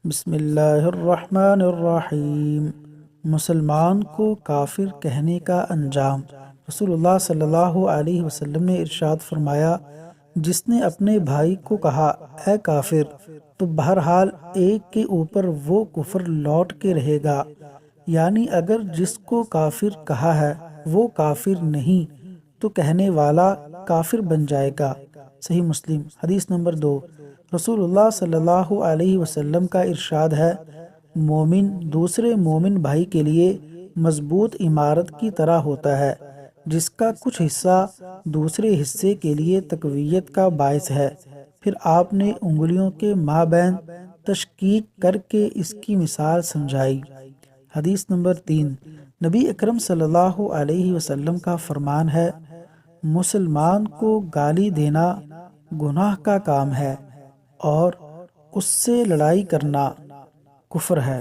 بسم اللہ الرحمن الرحیم۔ مسلمان کو کافر کہنے کا انجام۔ رسول اللہ صلی اللہ علیہ وسلم نے ارشاد فرمایا، جس نے اپنے بھائی کو کہا اے کافر، تو بہرحال ایک کے اوپر وہ کفر لوٹ کے رہے گا، یعنی اگر جس کو کافر کہا ہے وہ کافر نہیں تو کہنے والا کافر بن جائے گا۔ صحیح مسلم حدیث نمبر 2۔ رسول اللہ صلی اللہ علیہ وسلم کا ارشاد ہے، مومن دوسرے مومن بھائی کے لیے مضبوط عمارت کی طرح ہوتا ہے، جس کا کچھ حصہ دوسرے حصے کے لیے تقویت کا باعث ہے۔ پھر آپ نے انگلیوں کے مابین تشقیق کر کے اس کی مثال سمجھائی۔ حدیث نمبر 3۔ نبی اکرم صلی اللہ علیہ وسلم کا فرمان ہے، مسلمان کو گالی دینا گناہ کا کام ہے اور اس سے لڑائی کرنا کفر ہے۔